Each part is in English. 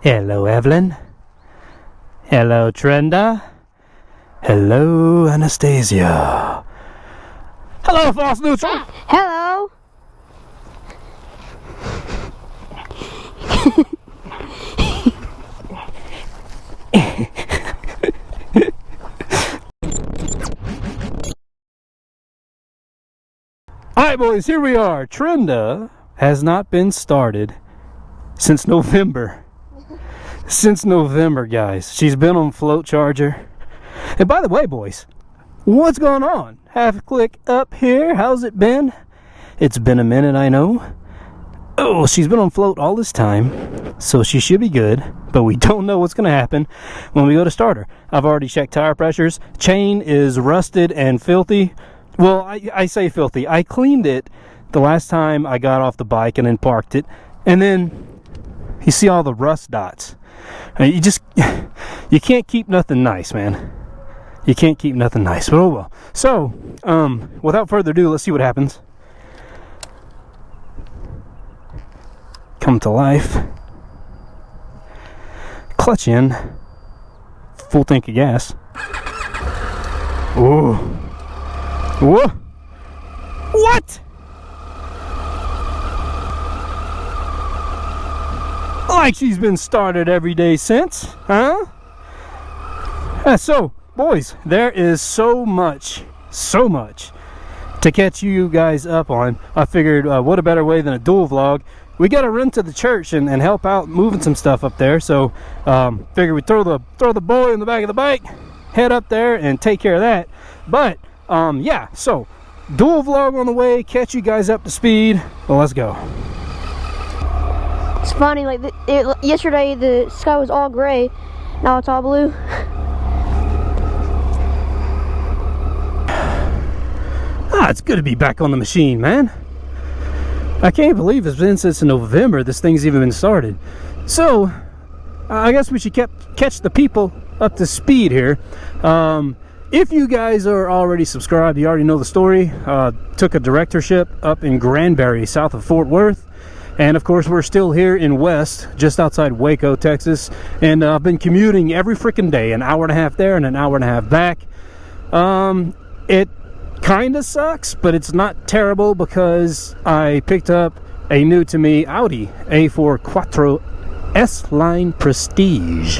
Hello, Evelyn. Hello, Trenda. Hello, Anastasia. Hello, false neutral. Hello. Alright, boys, here we are. Trenda has not been started since November. Since November, guys. She's been on float charger. And by the way, boys, what's going on? Half a click up here. How's it been? It's been a minute, I know. Oh, she's been on float all this time, so she should be good, but we don't know what's going to happen when we go to start her. I've already checked tire pressures. Chain is rusted and filthy. Well, I say filthy. I cleaned it the last time I got off the bike and then parked it, and then you see all the rust dots. You can't keep nothing nice, man. You can't keep nothing nice, but oh well. So, without further ado, let's see what happens. Come to life. Clutch in. Full tank of gas. Ooh. Whoa. What? Like she's been started every day since, huh? So, boys, there is so much to catch you guys up on. I figured, what a better way than a dual vlog. We got to run to the church and help out moving some stuff up there. So, figured we'd throw the boy in the back of the bike, head up there, and take care of that. But, yeah, so dual vlog on the way, catch you guys up to speed. Well, let's go. It's funny, like yesterday the sky was all gray, now it's all blue. It's good to be back on the machine, man. I can't believe it's been since November this thing's even been started. So, I guess we should catch the people up to speed here. If you guys are already subscribed, you already know the story. Took a directorship up in Granbury, south of Fort Worth. And of course, we're still here in West, just outside Waco, Texas. And I've been commuting every freaking day, an hour and a half there and an hour and a half back. It kind of sucks, but it's not terrible because I picked up a new to me Audi A4 Quattro S-Line Prestige.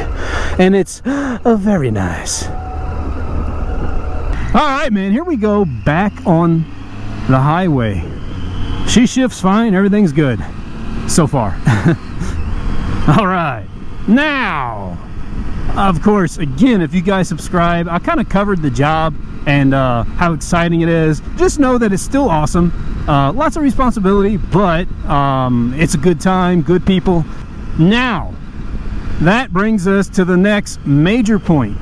And it's very nice. Alright, man, here we go back on the highway. She shifts fine, everything's good so far. Alright, now, of course, again, if you guys subscribe, I kind of covered the job and how exciting it is. Just know that it's still awesome. Lots of responsibility, but it's a good time, good people. Now, that brings us to the next major point.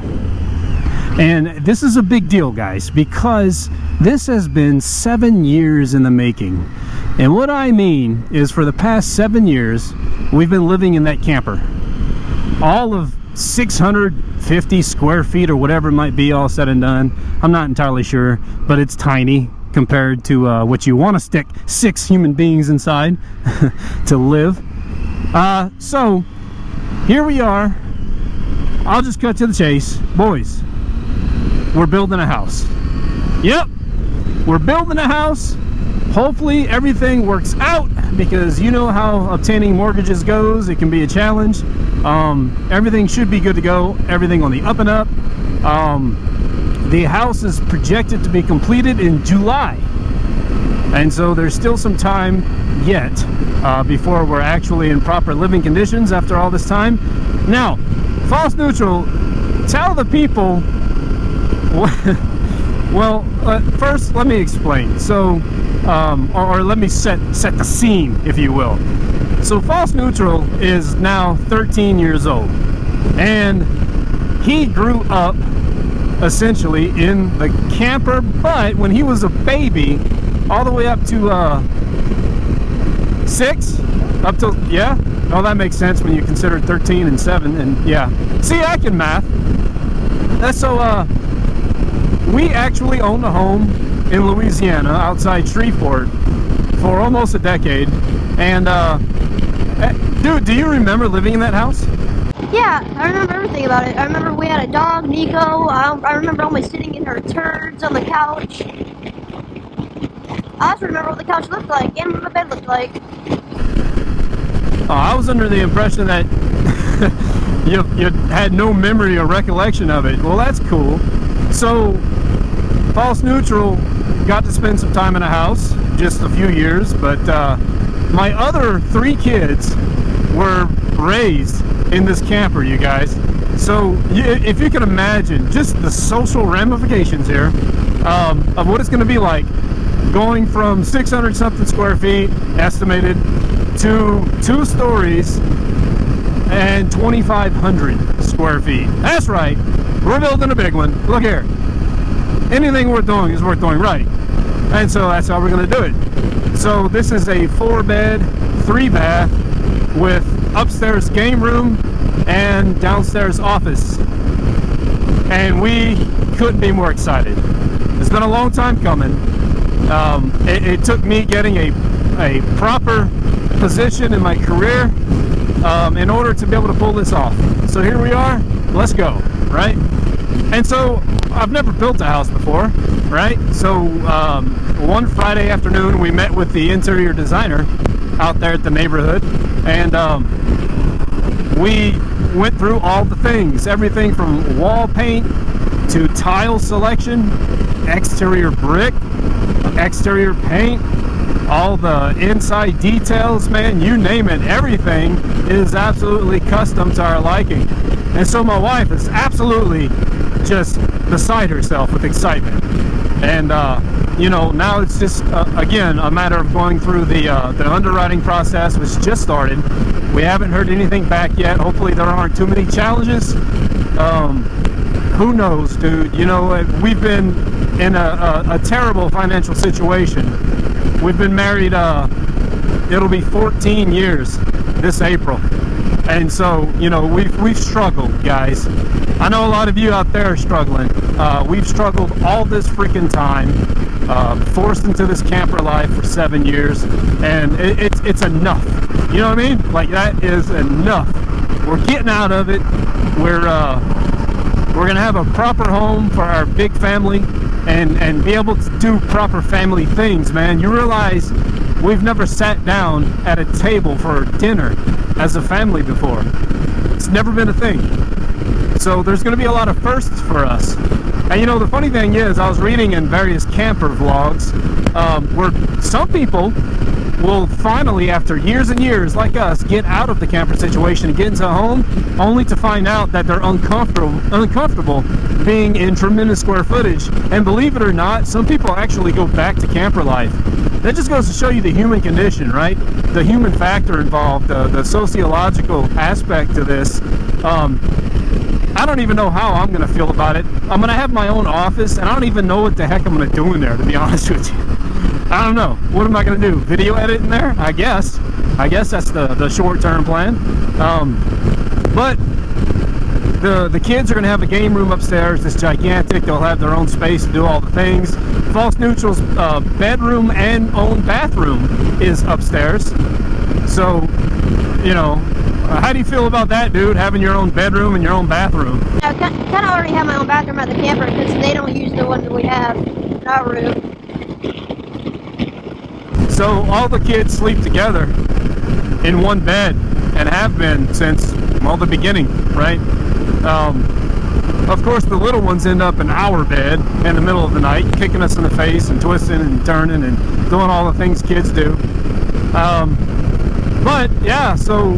And this is a big deal, guys, because this has been 7 years in the making. And what I mean is, for the past 7 years, we've been living in that camper. All of 650 square feet or whatever it might be, all said and done. I'm not entirely sure, but it's tiny compared to what you want to stick 6 human beings inside to live. So, here we are. I'll just cut to the chase. Boys, we're building a house. Yep, we're building a house. Hopefully everything works out, because you know how obtaining mortgages goes. It can be a challenge. Everything should be good to go. Everything on the up and up. The house is projected to be completed in July, and so there's still some time yet before we're actually in proper living conditions after all this time. Now, false neutral, tell the people. Well, first let me explain. So, or let me set the scene, if you will. So, false neutral is now 13 years old, and he grew up essentially in the camper, but when he was a baby, all the way up to 6, up till, yeah, oh, that makes sense when you consider 13 and 7, and yeah, see, I can math. That's so. We actually owned a home in Louisiana outside Shreveport for almost a decade, and Dude, do you remember living in that house? Yeah, I remember everything about it. I remember we had a dog, Nico. I remember always sitting in her turds on the couch. I also remember what the couch looked like and what the bed looked like. Oh, I was under the impression that you had no memory or recollection of it. Well, that's cool. So, False Neutral got to spend some time in a house, just a few years, but my other 3 kids were raised in this camper, you guys. So if you can imagine just the social ramifications here of what it's going to be like going from 600 something square feet estimated to 2 stories and 2,500 square feet. That's right, we're building a big one. Look here, anything worth doing is worth doing right, and so that's how we're going to do it. So this is a 4-bed 3-bath with upstairs game room and downstairs office, and we couldn't be more excited. It's been a long time coming. It took me getting a proper position in my career in order to be able to pull this off. So here we are, let's go, right? And so I've never built a house before, right? So one Friday afternoon we met with the interior designer out there at the neighborhood, and we went through all the things, everything from wall paint to tile selection, exterior brick, exterior paint, all the inside details, man, you name it, everything is absolutely custom to our liking. And so my wife is absolutely just beside herself with excitement. And you know, now it's just again a matter of going through the underwriting process, which just started. We haven't heard anything back yet. Hopefully there aren't too many challenges. Who knows, dude? You know, we've been in a terrible financial situation. We've been married, it'll be 14 years this April. And so, you know, we've struggled, guys. I know a lot of you out there are struggling. We've struggled all this freaking time, forced into this camper life for 7 years, and it's enough. You know what I mean? Like, that is enough. We're getting out of it. We're gonna have a proper home for our big family, and be able to do proper family things, man. You realize we've never sat down at a table for dinner as a family before. It's never been a thing. So there's going to be a lot of firsts for us. And you know, the funny thing is, I was reading in various camper vlogs where some people will finally, after years and years, like us, get out of the camper situation and get into a home, only to find out that they're uncomfortable being in tremendous square footage. And believe it or not, some people actually go back to camper life. That just goes to show you the human condition, right? The human factor involved, the sociological aspect to this. I don't even know how I'm going to feel about it. I'm going to have my own office, and I don't even know what the heck I'm going to do in there, to be honest with you. I don't know. What am I going to do? Video edit in there? I guess that's the short-term plan. But the kids are going to have a game room upstairs. It's gigantic. They'll have their own space to do all the things. False Neutral's bedroom and own bathroom is upstairs. So, you know, how do you feel about that, dude? Having your own bedroom and your own bathroom? I kind of already have my own bathroom at the camper because they don't use the one that we have in our room. So all the kids sleep together in one bed and have been since, well, the beginning, right? Of course, the little ones end up in our bed in the middle of the night, kicking us in the face and twisting and turning and doing all the things kids do. But yeah, so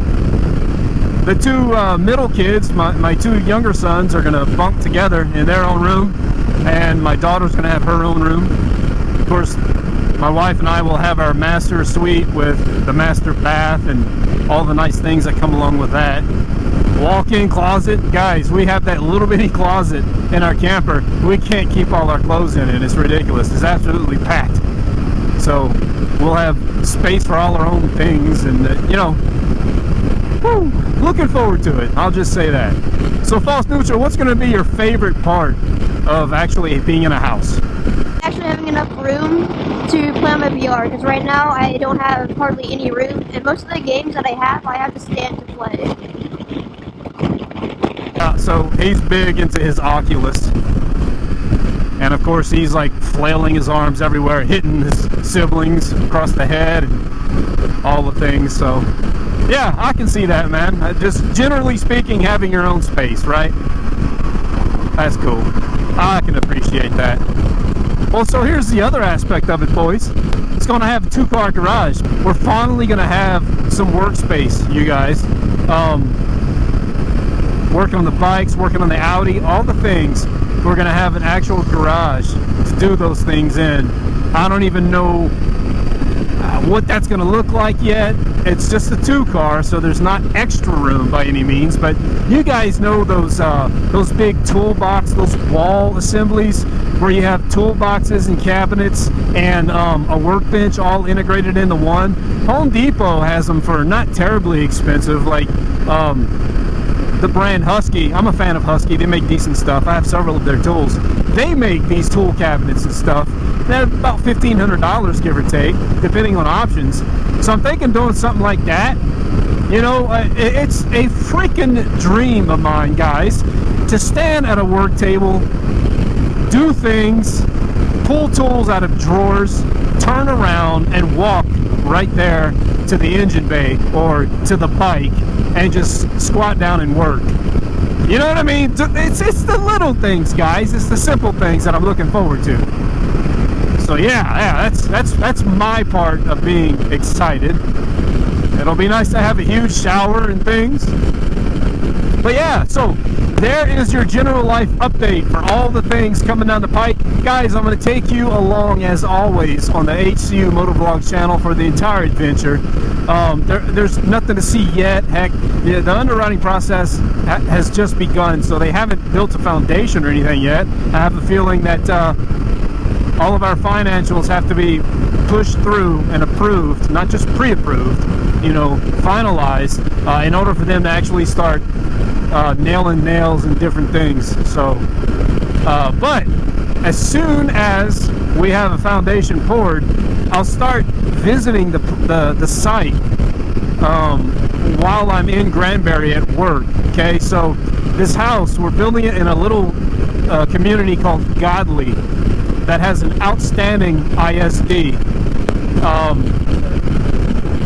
the 2 middle kids, my 2 younger sons, are gonna bunk together in their own room, and my daughter's gonna have her own room. Of course, my wife and I will have our master suite with the master bath and all the nice things that come along with that. Walk-in closet. Guys, we have that little bitty closet in our camper. We can't keep all our clothes in it. It's ridiculous. It's absolutely packed. So we'll have space for all our own things, and you know, woo, looking forward to it. I'll just say that. So False Neutral, what's going to be your favorite part of actually being in a house? Actually having enough room to play on my VR, because right now I don't have hardly any room, and most of the games that I have to stand to play. So he's big into his Oculus. And of course he's like flailing his arms everywhere, hitting his siblings across the head and all the things. So yeah, I can see that, man. Just generally speaking, having your own space, right? That's cool. I can appreciate that. Well, so here's the other aspect of it, boys. It's going to have a 2-car garage. We're finally going to have some workspace, you guys. Working on the bikes, working on the Audi, all the things. We're going to have an actual garage to do those things in. I don't even know what that's going to look like yet. It's just a 2-car, so there's not extra room by any means, but you guys know those big toolbox, those wall assemblies where you have toolboxes and cabinets and a workbench all integrated into one. Home Depot has them for not terribly expensive, like the brand Husky. I'm a fan of Husky. They make decent stuff. I have several of their tools. They make these tool cabinets and stuff. They're about $1,500, give or take, depending on options. So I'm thinking doing something like that. You know, it's a freaking dream of mine, guys, to stand at a work table, do things, pull tools out of drawers, turn around and walk right there to the engine bay or to the bike and just squat down and work. You know what I mean? It's the little things, guys. It's the simple things that I'm looking forward to. So yeah, that's my part of being excited. It'll be nice to have a huge shower and things. But yeah, so there is your general life update for all the things coming down the pike. Guys, I'm going to take you along, as always, on the hcumotovlogs channel for the entire adventure. There's nothing to see yet. Heck, the underwriting process has just begun, so they haven't built a foundation or anything yet. I have a feeling that all of our financials have to be pushed through and approved, not just pre-approved, you know, finalized, in order for them to actually start nailing nails and different things. So, but as soon as we have a foundation poured, I'll start visiting the site while I'm in Granbury at work. Okay, so this house, we're building it in a little community called Godly that has an outstanding ISD.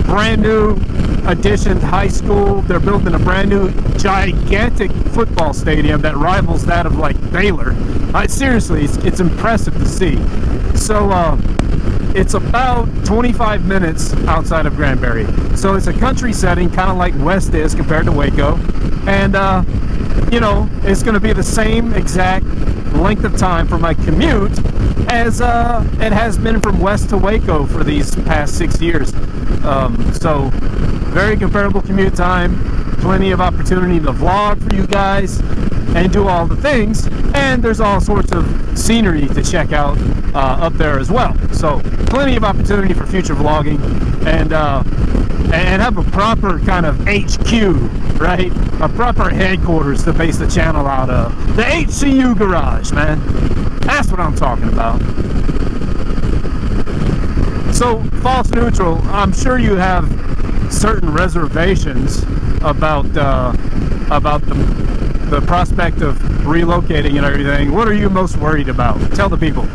Brand new addition to high school. They're building a brand new gigantic football stadium that rivals that of like Baylor. Seriously, it's impressive to see. So it's about 25 minutes outside of Granbury. So it's a country setting, kind of like West is compared to Waco. And you know, it's going to be the same exact length of time for my commute as it has been from West to Waco for these past 6 years. So very comparable commute time, plenty of opportunity to vlog for you guys and do all the things, and there's all sorts of scenery to check out up there as well. So plenty of opportunity for future vlogging, and have a proper kind of HQ, right? A proper headquarters to base the channel out of. The HCU garage, man. That's what I'm talking about. So, false neutral, I'm sure you have certain reservations about the prospect of relocating and everything. What are you most worried about? Tell the people.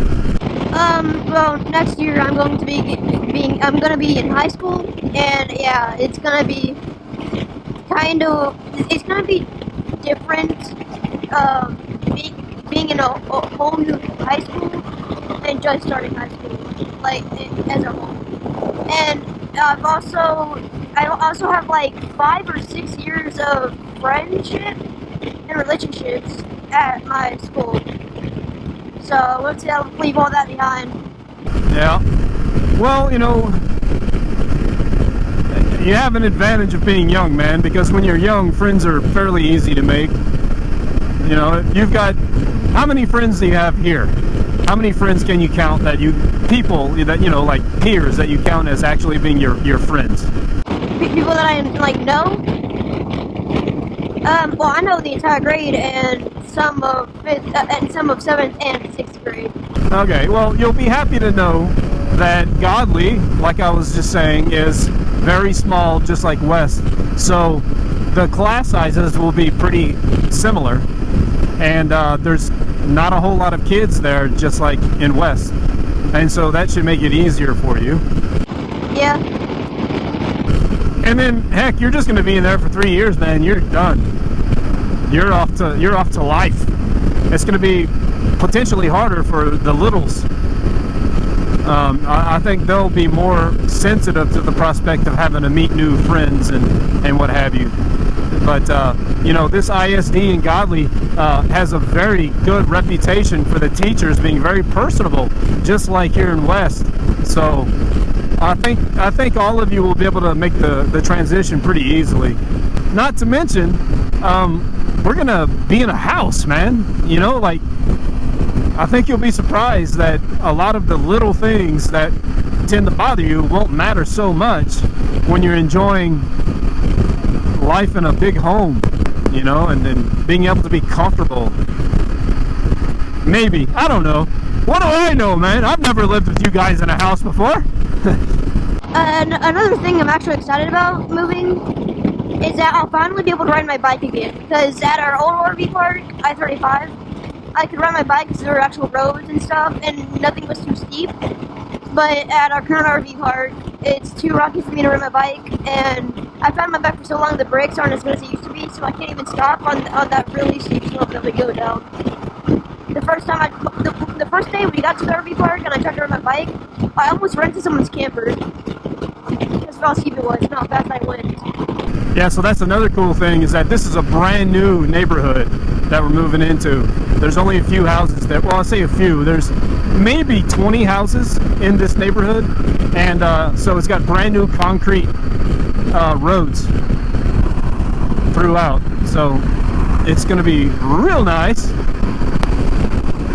Well, next year I'm going to be in high school, and yeah, it's gonna be different, being in a whole new high school and just starting high school, like, as a whole. And I also have like 5 or 6 years of friendship and relationships at my school. So let's see, I'll leave all that behind. Yeah. Well, you know, you have an advantage of being young, man, because when you're young, friends are fairly easy to make. You know, you've got, how many friends do you have here? How many friends can you count that people that, you know, like peers that you count as actually being your friends? People that I, like, know? Well, I know the entire grade and some of 5th, and some of 7th and 6th grade. Okay, well, you'll be happy to know that Godly, like I was just saying, is very small, just like West. So the class sizes will be pretty similar, and there's not a whole lot of kids there, just like in West, and so that should make it easier for you. Yeah. And then heck, you're just going to be in there for 3 years, man. You're done. You're off to life. It's going to be potentially harder for the littles. I think they'll be more sensitive to the prospect of having to meet new friends and what have you. But you know, this ISD in Godly has a very good reputation for the teachers being very personable, just like here in West. So I think all of you will be able to make the transition pretty easily. Not to mention, we're gonna be in a house, man. You know, like, I think you'll be surprised that a lot of the little things that tend to bother you won't matter so much when you're enjoying life in a big home, you know, and then being able to be comfortable. Maybe. I don't know. What do I know, man? I've never lived with you guys in a house before. And another thing I'm actually excited about moving is that I'll finally be able to ride my bike again. Because at our old RV park, I-35, I could ride my bike because there were actual roads and stuff, and nothing was too steep. But at our current RV park, it's too rocky for me to ride my bike, and I found my bike for so long the brakes aren't as good as they used to be, so I can't even stop on that really steep slope that we go down. The first day we got to the RV park and I tried to ride my bike, I almost ran into someone's camper. That's how steep it was, and how fast I went. Yeah, so that's another cool thing, is that this is a brand new neighborhood that we're moving into. There's only a few houses there. Well, I'll say a few. There's maybe 20 houses in this neighborhood, and so it's got brand new concrete roads throughout. So it's going to be real nice.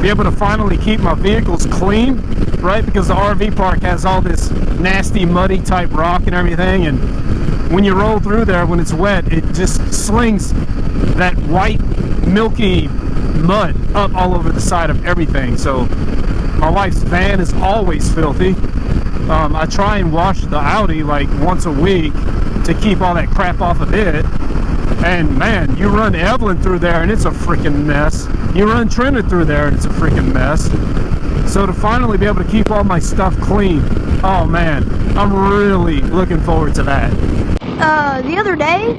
Be able to finally keep my vehicles clean, right? Because the RV park has all this nasty, muddy type rock and everything, and when you roll through there, when it's wet, it just slings that white, milky mud up all over the side of everything. So my wife's van is always filthy. I try and wash the Audi like once a week to keep all that crap off of it. And man, you run Evelyn through there and it's a freaking mess. You run Trina through there and it's a freaking mess. So to finally be able to keep all my stuff clean, oh man, I'm really looking forward to that. The other day,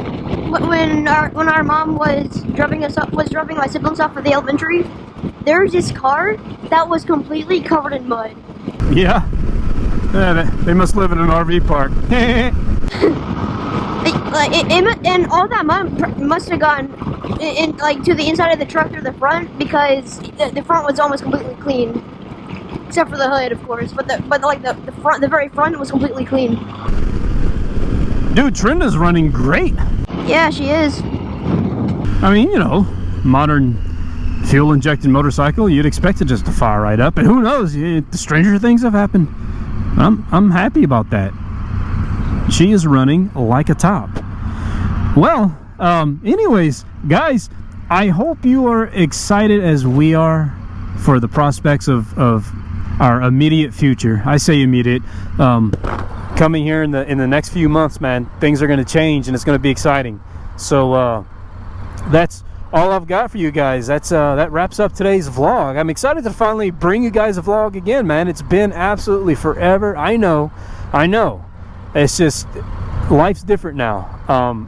when our mom was dropping my siblings off at the elementary, there was this car that was completely covered in mud. Yeah, they must live in an RV park. And all that mud must have gone like to the inside of the truck or the front, because the front was almost completely clean, except for the hood, of course. But the very front was completely clean. Dude, Trinda's running great. Yeah, she is. I mean, you know, modern fuel-injected motorcycle, you'd expect it just to fire right up. And who knows, the stranger things have happened. I'm happy about that. She is running like a top. Well, anyways, guys, I hope you are excited as we are for the prospects of our immediate future. I say immediate. Coming here in the next few months, man, things are going to change and it's going to be exciting. So that's all I've got for you guys. That wraps up today's vlog. I'm excited to finally bring you guys a vlog again, man. It's been absolutely forever. I know. It's just, life's different now.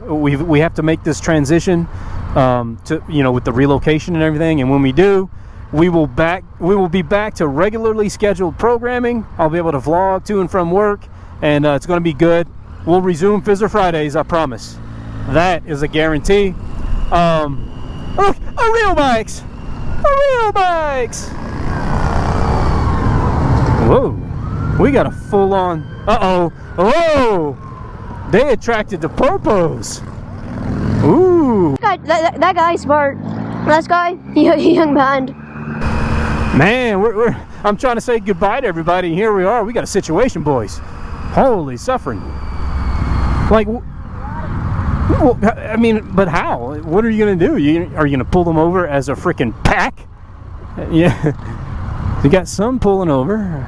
We have to make this transition to, you know, with the relocation and everything. And when we do, we will be back to regularly scheduled programming. I'll be able to vlog to and from work, and it's going to be good. We'll resume Fizzer Fridays, I promise. That is a guarantee. Look, a real bikes! Whoa, we got a full-on, oh, they attracted the popos. Ooh. That guy's smart. Last guy, he hung behind. Man, I'm trying to say goodbye to everybody, and here we are. We got a situation, boys. Holy suffering. Like, well, I mean, but how? What are you going to do? Are you going to pull them over as a freaking pack? Yeah. You got some pulling over.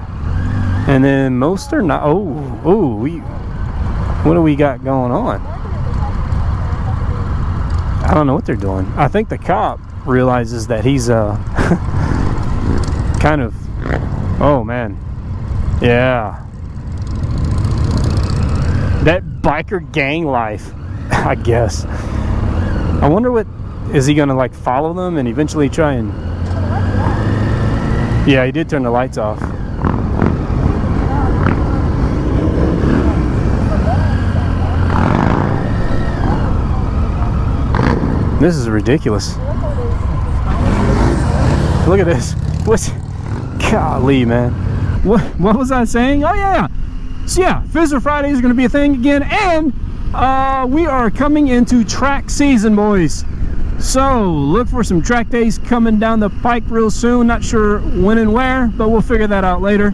And then most are not. What do we got going on? I don't know what they're doing. I think the cop realizes that he's kind of, oh man, yeah, that biker gang life, I guess. I wonder what, is he gonna like follow them and eventually try and, yeah, he did turn the lights off. This is ridiculous. Look at this. What's, golly, man. What was I saying? Oh yeah. So yeah, Fizzler Friday is going to be a thing again, and we are coming into track season, boys. So look for some track days coming down the pike real soon. Not sure when and where, but we'll figure that out later.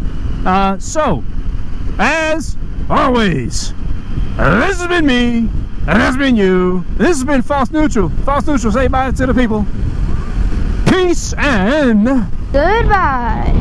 So as always, this has been me. And that's been you. This has been False Neutral. False Neutral, say bye to the people. Peace and goodbye.